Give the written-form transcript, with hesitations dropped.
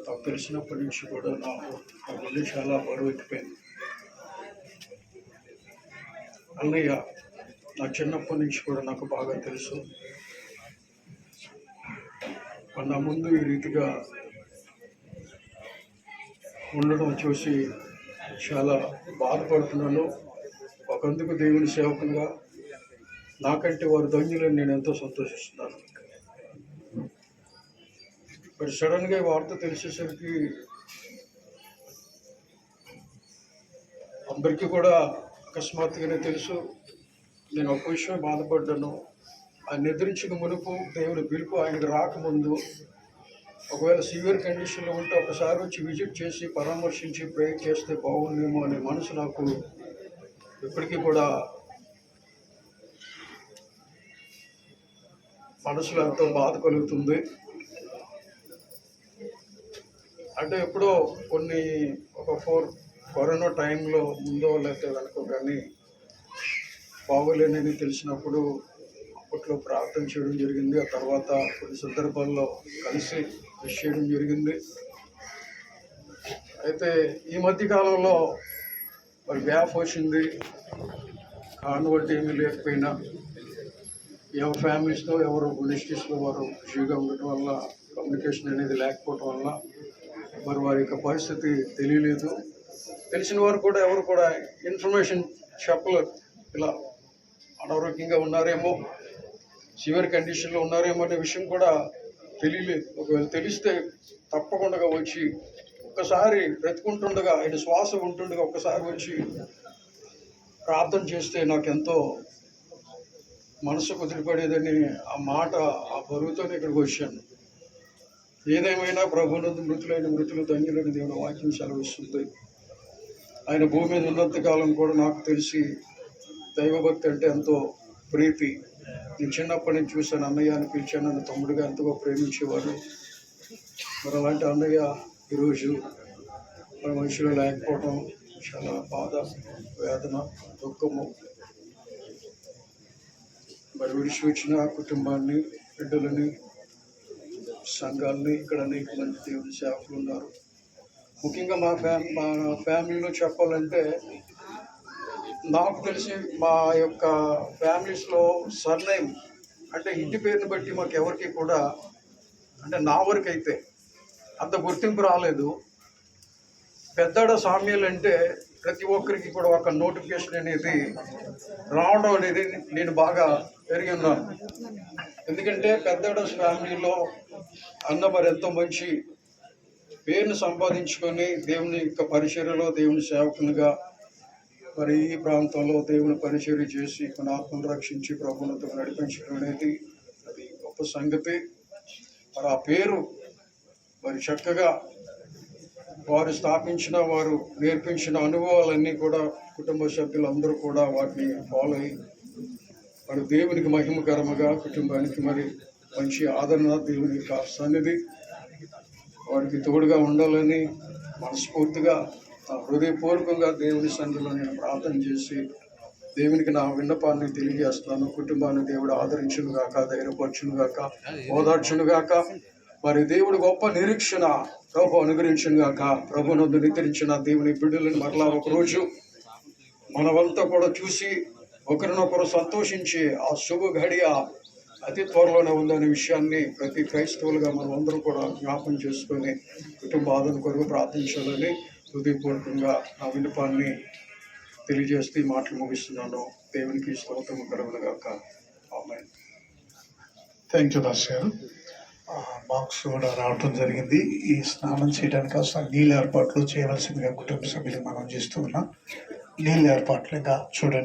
నాకు తెలిసినప్పటి నుంచి కూడా నా గుండె చాలా బరువు ఎక్కిపోయింది. అన్నయ్య నా చిన్నప్పటి నుంచి కూడా నాకు బాగా తెలుసు. నా ముందు ఈ రీతిగా ఉండడం చూసి చాలా బాధపడుతున్నాను. ఒకందుకు దేవుని సేవకునిగా నాకంటే వారు ధన్యులని నేను ఎంతో సంతోషిస్తున్నాను. మరి సడన్గా వార్త తెలిసేసరికి అందరికీ కూడా అకస్మాత్తుగానే తెలుసు. నేను ఒక విషయం బాధపడ్డాను. ఆయన ఎదిరించిన మునుపు దేవుని పిలుపు ఆయనకు రాకముందు ఒకవేళ సివియర్ కండిషన్లో ఉంటే ఒకసారి వచ్చి విజిట్ చేసి పరామర్శించి ప్రే చేస్తే బాగుండేమో అనే మనసు నాకు ఇప్పటికీ కూడా మనసులో ఎంతో బాధ కలుగుతుంది. అంటే ఎప్పుడో ఒక కరోనా టైంలో ముందో లేకపోతే వెనక కానీ బాగోలేనని తెలిసినప్పుడు అప్పట్లో ప్రార్థన చేయడం జరిగింది. ఆ తర్వాత కొన్ని సందర్భాల్లో కలిసి విష్ చేయడం జరిగింది. అయితే ఈ మధ్యకాలంలో మరి గ్యాప్ వచ్చింది. కాన్వర్ట్ ఏమీ లేకపోయినా ఎవరి ఫ్యామిలీస్లో ఎవరు మినిస్ట్రీస్లో వారు బిజీగా ఉండటం వల్ల కమ్యూనికేషన్ అనేది లేకపోవటం వల్ల మరి వారి యొక్క పరిస్థితి తెలియలేదు. తెలిసిన వారు కూడా ఎవరు కూడా ఇన్ఫర్మేషన్ చెప్పలేదు. ఇలా అనారోగ్యంగా ఉన్నారేమో, సివియర్ కండిషన్లో ఉన్నారేమో అనే విషయం కూడా తెలియలేదు. ఒకవేళ తెలిస్తే తప్పకుండా వచ్చి ఒక్కసారి బ్రతుకుంటుండగా ఆయన శ్వాస ఉంటుండగా ఒక్కసారి వచ్చి ప్రార్థన చేస్తే నాకెంతో మనసు కుదిరిపడేదని ఆ మాట ఆ బరువుతోనే ఇక్కడికి వచ్చాను. ఏదేమైనా ప్రభునందు మృతులు ధన్యులని దేవుని వాక్యం సెలవిస్తుంది. ఆయన భూమి మీద ఉన్నంతకాలం కూడా నాకు తెలిసి దైవభక్తి అంటే ఎంతో ప్రీతి. నేను చిన్నప్పటి నుంచి చూశాను. అన్నయ్య అని పిలిచాను. నన్ను తమ్ముడిగా ఎంతగా ప్రేమించేవారు. మరి అలాంటి అన్నయ్య ఈరోజు మన మనుషులు లేకపోవడం చాలా బాధ, వేదన, దుఃఖము. మరి విడిచి వచ్చిన కుటుంబాన్ని, బిడ్డలని, సంఘాలని ఇక్కడ అనేక మంది దేవుని సేవకులు ఉన్నారు. ముఖ్యంగా మా ఫ్యామిలీలో చెప్పాలంటే నాకు తెలిసి మా యొక్క ఫ్యామిలీస్లో సర్నేమ్ అంటే ఇంటి పేరుని బట్టి మాకు ఎవరికి కూడా అంటే నా వరకు అయితే అంత గుర్తింపు రాలేదు. పెద్దాడ సామ్యాలు అంటే ప్రతి ఒక్కరికి కూడా ఒక నోటిఫికేషన్ అనేది రావడం అనేది నేను బాగా పెరిగి ఉన్నాను. ఎందుకంటే పెద్దాడ ఫ్యామిలీలో అన్న మరి ఎంతో మంచి పేరును సంపాదించుకొని దేవుని యొక్క పరిచర్యలో దేవుని సేవకునిగా మరి ఈ ప్రాంతంలో దేవుని పరిచర్య చేసి మన ఆత్మను రక్షించి ప్రభువులతో నడిపించడం అనేది అది గొప్ప సంగతి. మరి ఆ పేరు మరి చక్కగా వారు స్థాపించిన, వారు నేర్పించిన అనుభవాలన్నీ కూడా కుటుంబ సభ్యులందరూ కూడా వాటిని ఫాలో అయ్యి మరి దేవునికి మహిమకరముగా కుటుంబానికి మరి మంచి ఆదరణ, దేవుని యొక్క సన్నిధి వారికి తోడుగా ఉండాలని మనస్ఫూర్తిగా హృదయపూర్వకంగా దేవుని సన్నిధిలో నేను ప్రార్థన చేసి దేవునికి నా విన్నపాన్ని తెలియజేస్తాను. కుటుంబాన్ని దేవుడు ఆదరించును గాక, ధైర్యపరచును గాక, ఓదార్చును గాక. మరి దేవుడు గొప్ప నిరీక్షణ ప్రభు అనుగ్రహించును గాక. ప్రభునందు నిద్రించిన దేవుని బిడ్డలను మరలా ఒకరోజు మనమంతా కూడా చూసి ఒకరినొకరు సంతోషించి ఆ శుభ ఘడియ అతి త్వరలోనే ఉందనే విషయాన్ని ప్రతి క్రైస్తవులుగా మనం అందరూ కూడా జ్ఞాపం చేసుకొని కుటుంబ ఆదరణ కొరకు ప్రార్థించాలని హృదయపూర్వకంగా నా విన్నపాన్ని తెలియజేస్తూ ఈ మాటలు ముగిస్తున్నాను. దేవునికి స్తోత్రము కలుగునుగాక. ఆమేన్. థ్యాంక్ యూ దాస్ గారు. బాక్స్ కూడా రావటం జరిగింది. ఈ స్నానం చేయడానికి అసలు నీళ్ళ ఏర్పాట్లు చేయవలసిందిగా కుటుంబ సభ్యులు మనం చేస్తూ ఉన్నాం. నీళ్ళ ఏర్పాట్లు ఇంకా చూడండి.